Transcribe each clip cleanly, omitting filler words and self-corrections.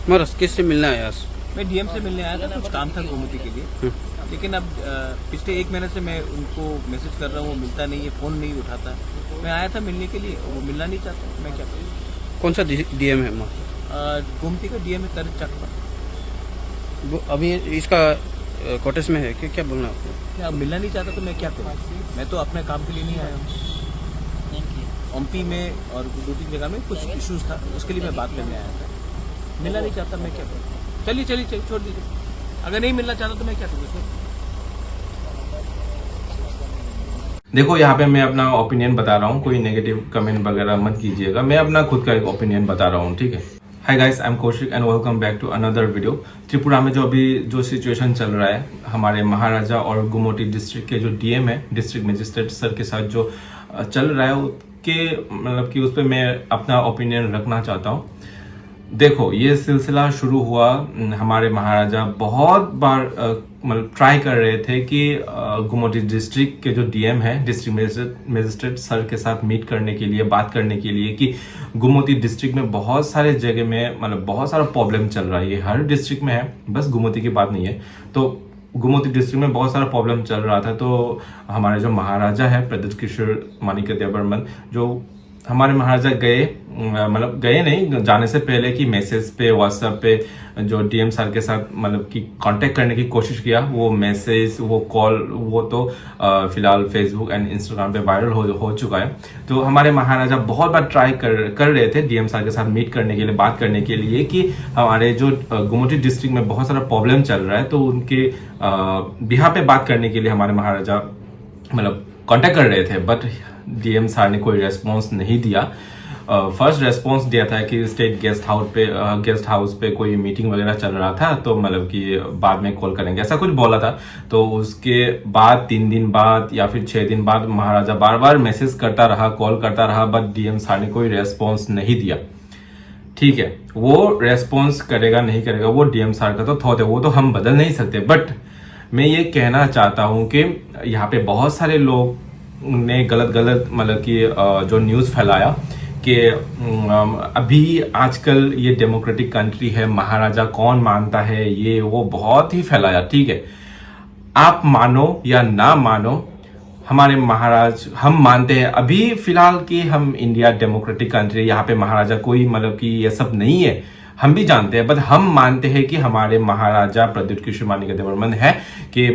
महाराज किससे मिलने आया? मैं डीएम से मिलने आया था, कुछ काम था गोमती के लिए। लेकिन अब पिछले 1 महीने से मैं उनको मैसेज कर रहा हूँ, वो मिलता नहीं है, फ़ोन नहीं उठाता। मैं आया था मिलने के लिए, वो मिलना नहीं चाहता, मैं क्या करूँ। कौन सा डीएम है महाराज? गोमती का डीएम है तरज चक पर। वो अभी इसका क्वार्टर्स में है कि क्या बोलना है आपको? क्या मिलना नहीं चाहता तो मैं क्या करूँ। मैं तो अपने काम के लिए नहीं आया हूँ। एमपी में और 2-3 जगह में कुछ इश्यूज था, उसके लिए मैं बात करने आया था। मिलना नहीं चाहता, मैं क्या करूँ। चलिए छोड़ दीजिए। अगर नहीं मिलना चाहता तो मैं क्या करूँ। देखो, यहाँ पे मैं अपना ओपिनियन बता रहा हूँ, कोई नेगेटिव कमेंट वगैरह मत कीजिएगा। मैं अपना खुद का एक ओपिनियन बता रहा हूँ, ठीक है। Hi guys, I am Kaushik and welcome back to another video. Tripura में जो सिचुएशन चल रहा है, हमारे महाराजा और गुमोटी डिस्ट्रिक्ट के जो डीएम है, डिस्ट्रिक्ट मजिस्ट्रेट सर के साथ जो चल रहा है, उसके मतलब कि उस पर मैं अपना ओपिनियन रखना चाहता हूँ। देखो, ये सिलसिला शुरू हुआ, हमारे महाराजा बहुत बार मतलब ट्राई कर रहे थे कि गुमोटी डिस्ट्रिक्ट के जो डीएम है, डिस्ट्रिक्ट मजिस्ट्रेट सर के साथ मीट करने के लिए, बात करने के लिए कि गुमोती डिस्ट्रिक्ट में बहुत सारे जगह में मतलब बहुत सारा प्रॉब्लम चल रहा है। ये हर डिस्ट्रिक्ट में है, बस गुमोती की बात नहीं है। तो गुमोती डिस्ट्रिक्ट में बहुत सारा प्रॉब्लम चल रहा था। तो हमारे जो महाराजा है प्रद्युत किशोर माणिक्य बर्मन, जो हमारे महाराजा गए, मतलब गए नहीं, जाने से पहले कि मैसेज पे, व्हाट्सएप पे जो डीएम सर के साथ मतलब कि कांटेक्ट करने की कोशिश किया। वो मैसेज, वो कॉल, वो तो फिलहाल फेसबुक एंड इंस्टाग्राम पे वायरल हो चुका है। तो हमारे महाराजा बहुत बार ट्राई कर रहे थे डीएम सर के साथ मीट करने के लिए, बात करने के लिए कि हमारे जो गुमोटी डिस्ट्रिक्ट में बहुत सारा प्रॉब्लम चल रहा है, तो उनके बिहाफ पे बात करने के लिए हमारे महाराजा मतलब कांटेक्ट कर रहे थे। बट डीएम सर ने कोई रेस्पॉन्स नहीं दिया। फर्स्ट रेस्पॉन्स दिया था कि स्टेट गेस्ट हाउस पे कोई मीटिंग वगैरह चल रहा था, तो मतलब कि बाद में कॉल करेंगे, ऐसा कुछ बोला था। तो उसके बाद 3 दिन बाद या फिर 6 दिन बाद महाराजा बार बार मैसेज करता रहा, कॉल करता रहा, बट डीएम सर ने कोई रेस्पॉन्स नहीं दिया। ठीक है, वो रेस्पॉन्स करेगा नहीं करेगा वो डीएम सर का तो थॉट है, वो तो हम बदल नहीं सकते। बट मैं ये कहना चाहता हूँ कि यहाँ पे बहुत सारे लोग ने गलत मतलब कि जो न्यूज़ फैलाया कि अभी आजकल ये डेमोक्रेटिक कंट्री है, महाराजा कौन मानता है, ये वो बहुत ही फैलाया। ठीक है, आप मानो या ना मानो, हमारे महाराज हम मानते हैं अभी फिलहाल कि हम इंडिया डेमोक्रेटिक कंट्री, यहाँ पे महाराजा कोई मतलब कि ये सब नहीं है, हम भी जानते हैं। बट हम मानते हैं कि हमारे महाराजा प्रद्युत किशोर माणिक्य बर्मन है कि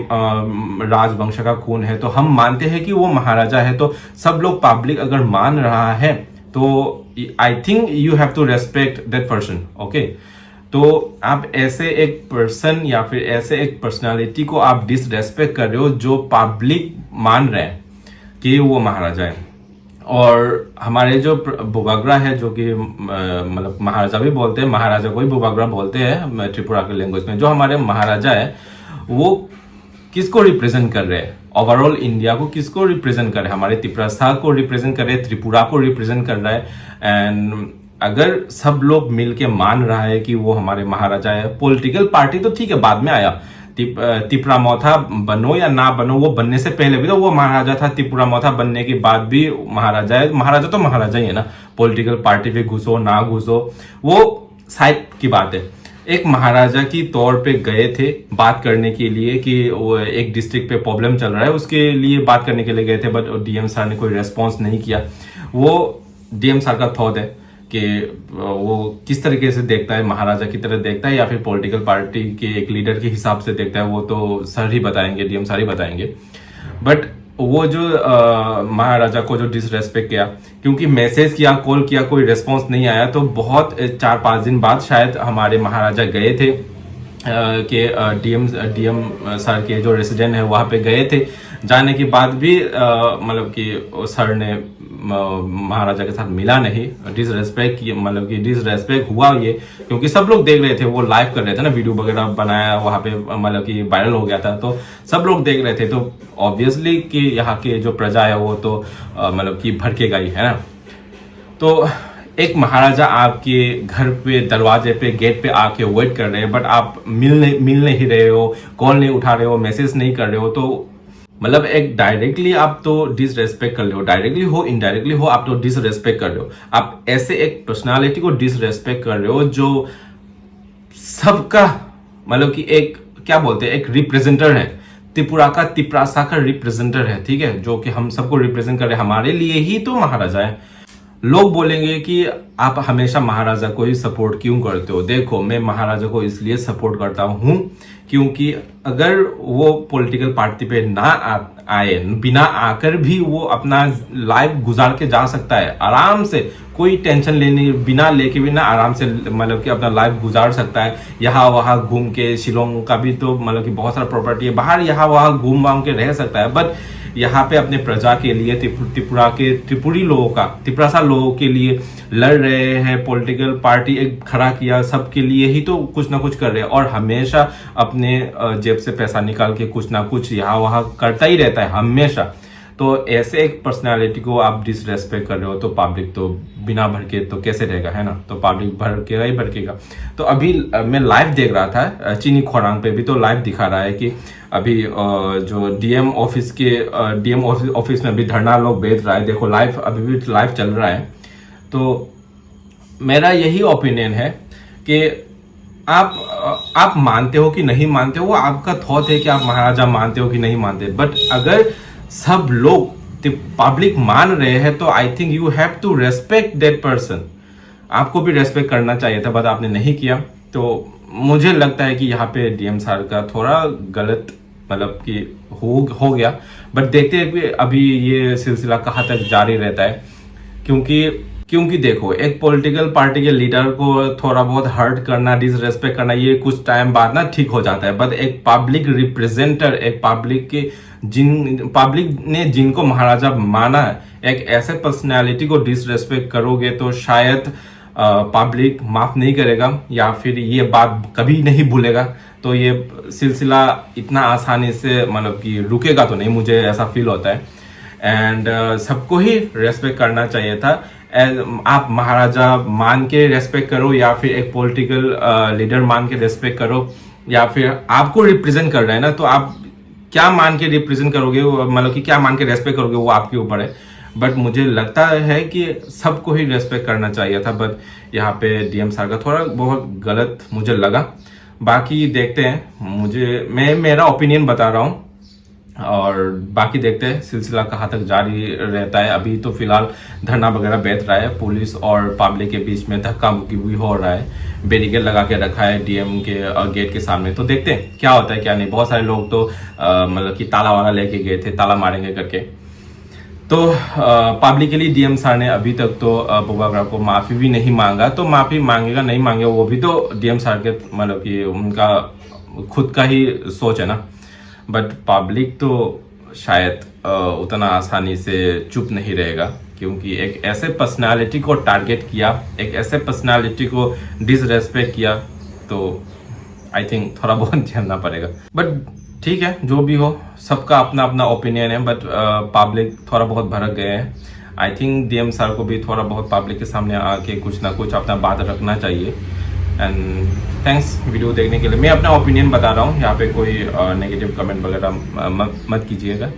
राजवंश का खून है, तो हम मानते हैं कि वो महाराजा है। तो सब लोग पब्लिक अगर मान रहा है तो I think you have to respect that person. Okay, तो आप ऐसे एक पर्सन या फिर ऐसे एक पर्सनालिटी को आप डिसरेस्पेक्ट कर रहे हो जो पब्लिक मान रहे हैं कि वो महाराजा है। और हमारे जो बुबागरा है, जो कि मतलब महाराजा भी बोलते हैं, महाराजा को ही बुबागरा बोलते हैं त्रिपुरा के लैंग्वेज में, जो हमारे महाराजा है वो किसको रिप्रेजेंट कर रहे हैं, ओवरऑल इंडिया को किसको रिप्रेजेंट कर रहे हैं, हमारे त्रिपुरा को रिप्रेजेंट कर रहे हैं, त्रिपुरा को रिप्रेजेंट कर रहा है। एंड अगर सब लोग मिलके मान रहा है कि वो हमारे महाराजा है, पॉलिटिकल पार्टी तो ठीक है बाद में आया, त्रिपुरा मौथा बनो या ना बनो, वो बनने से पहले भी तो वो महाराजा था, त्रिपुरा मौथा बनने के बाद भी महाराजा है। महाराजा तो महाराजा ही है ना, पॉलिटिकल पार्टी पे घुसो ना घुसो वो साइड की बात है। एक महाराजा की तौर पे गए थे बात करने के लिए कि वो एक डिस्ट्रिक्ट पे प्रॉब्लम चल रहा है, उसके लिए बात करने के लिए गए थे। बट डीएम सर ने कोई रेस्पॉन्स नहीं किया। वो डीएम सर का थॉट है कि वो किस तरीके से देखता है, महाराजा की तरह देखता है या फिर पॉलिटिकल पार्टी के एक लीडर के हिसाब से देखता है, वो तो सर ही बताएंगे, डीएम सर ही बताएंगे। बट वो जो महाराजा को जो डिसरेस्पेक्ट किया, क्योंकि मैसेज किया, कॉल किया, कोई रेस्पॉन्स नहीं आया, तो बहुत 4-5 दिन बाद शायद हमारे महाराजा गए थे कि डीएम सर के जो रेसिडेंट है वहां पे गए थे। जाने के बाद भी मतलब कि सर ने महाराजा के साथ मिला नहीं, डिसरेस्पेक्ट मतलब कि डिसरेस्पेक्ट हुआ ये, क्योंकि सब लोग देख रहे थे, वो लाइव कर रहे थे ना, वीडियो वगैरह बनाया वहां पे, मतलब कि वायरल हो गया था, तो सब लोग देख रहे थे। तो ऑब्वियसली कि यहाँ के जो प्रजा है वो तो मतलब कि भड़केगा ही, है ना। तो एक महाराजा आपके घर पे, दरवाजे पे, गेट पे आके वेट कर रहे हैं, बट आप मिल नहीं रहे हो, कॉल नहीं उठा रहे हो, मैसेज नहीं कर रहे हो, तो मतलब एक डायरेक्टली आप तो डिसरेस्पेक्ट कर रहे हो, डायरेक्टली हो इनडायरेक्टली हो आप तो डिसरेस्पेक्ट कर रहे हो। आप ऐसे एक पर्सनालिटी को डिसरेस्पेक्ट कर रहे हो जो सबका मतलब कि एक क्या बोलते हैं, एक रिप्रेजेंटर है, त्रिपुरा का तिपरासा का रिप्रेजेंटर है, ठीक है, जो कि हम सबको रिप्रेजेंट कर रहे हैं, हमारे लिए ही तो महाराजा है। लोग बोलेंगे कि आप हमेशा महाराजा को ही सपोर्ट क्यों करते हो। देखो, मैं महाराजा को इसलिए सपोर्ट करता हूं क्योंकि अगर वो पॉलिटिकल पार्टी पे ना आए, बिना आकर भी वो अपना लाइफ गुजार के जा सकता है आराम से, कोई टेंशन लेने बिना लेके भी ना आराम से मतलब कि अपना लाइफ गुजार सकता है। यहाँ वहाँ घूम के, शिलोंग का भी तो मतलब कि बहुत सारा प्रॉपर्टी है, बाहर यहाँ वहाँ घूम वाम के रह सकता है। बट यहाँ पे अपने प्रजा के लिए, त्रिपुरा के त्रिपुरी लोगों का, तिपरासा लोगों के लिए लड़ रहे हैं। पॉलिटिकल पार्टी एक खड़ा किया, सबके लिए ही तो कुछ ना कुछ कर रहे हैं, और हमेशा अपने जेब से पैसा निकाल के कुछ ना कुछ यहाँ वहाँ करता ही रहता है हमेशा। तो ऐसे एक पर्सनालिटी को आप डिसरेस्पेक्ट कर रहे हो तो पब्लिक तो बिना भड़के तो कैसे रहेगा, है ना। तो पब्लिक भड़केगा ही भड़केगा। तो अभी मैं लाइव देख रहा था, चीनी खोरांग पे भी तो लाइव दिखा रहा है कि अभी जो डीएम ऑफिस में अभी धरना लोग बैठ रहा है। देखो लाइव, अभी भी लाइव चल रहा है। तो मेरा यही ओपिनियन है कि आप मानते हो कि नहीं मानते हो, वो आपका थॉट है कि आप महाराजा मानते हो कि नहीं मानते। बट अगर सब लोग पब्लिक मान रहे हैं तो I think you have to respect that person. आपको भी रेस्पेक्ट करना चाहिए था, बट आपने नहीं किया। तो मुझे लगता है कि यहाँ पे डीएम सर का थोड़ा गलत मतलब कि हो गया। बट देखते हैं अभी ये सिलसिला कहाँ तक जारी रहता है, क्योंकि देखो, एक पॉलिटिकल पार्टी के लीडर को थोड़ा बहुत हर्ट करना, डिसरेस्पेक्ट करना, ये कुछ टाइम बाद ना ठीक हो जाता है। बट एक पब्लिक रिप्रेजेंटर, एक पब्लिक ने जिनको महाराजा माना है, एक ऐसे पर्सनैलिटी को डिसरेस्पेक्ट करोगे तो शायद पब्लिक माफ नहीं करेगा, या फिर ये बात कभी नहीं भूलेगा। तो ये सिलसिला इतना आसानी से मतलब कि रुकेगा तो नहीं, मुझे ऐसा फील होता है। एंड सबको ही रेस्पेक्ट करना चाहिए था। आप महाराजा मान के रेस्पेक्ट करो, या फिर एक पॉलिटिकल लीडर मान के रेस्पेक्ट करो, या फिर आपको रिप्रेजेंट कर रहे हैं ना, तो आप क्या मान के रिप्रेजेंट करोगे, मतलब कि क्या मान के रेस्पेक्ट करोगे, वो आपके ऊपर है। बट मुझे लगता है कि सबको ही रेस्पेक्ट करना चाहिए था। बट यहाँ पे डीएम सर का थोड़ा बहुत गलत मुझे लगा। बाकी देखते हैं, मैं मेरा ओपिनियन बता रहा हूँ, और बाकी देखते हैं सिलसिला कहाँ तक जारी रहता है। अभी तो फिलहाल धरना वगैरह बैठ रहा है, पुलिस और पब्लिक के बीच में धक्का मुक्की भी हो रहा है, बैरिकेड लगा के रखा है डीएम के गेट के सामने। तो देखते हैं क्या होता है क्या नहीं। बहुत सारे लोग तो मतलब कि ताला वाला लेके गए थे, ताला मारेंगे करके। तो पब्लिकली डीएम सर ने अभी तक तो बोबाग्रा को माफी भी नहीं मांगा। तो माफी मांगेगा नहीं मांगेगा वो भी तो डीएम सर के मतलब कि उनका खुद का ही सोच है ना। बट पब्लिक तो शायद उतना आसानी से चुप नहीं रहेगा, क्योंकि एक ऐसे पर्सनालिटी को टारगेट किया, एक ऐसे पर्सनालिटी को डिसरेस्पेक्ट किया, तो आई थिंक थोड़ा बहुत झेलना पड़ेगा। बट ठीक है, जो भी हो, सबका अपना अपना ओपिनियन है। बट पब्लिक थोड़ा बहुत भड़क गए हैं। आई थिंक डीएम सर को भी थोड़ा बहुत पब्लिक के सामने आके कुछ ना कुछ अपना बात रखना चाहिए। एंड थैंक्स वीडियो देखने के लिए। मैं अपना ओपिनियन बता रहा हूँ, यहाँ पे कोई नेगेटिव कमेंट वगैरह मत कीजिएगा।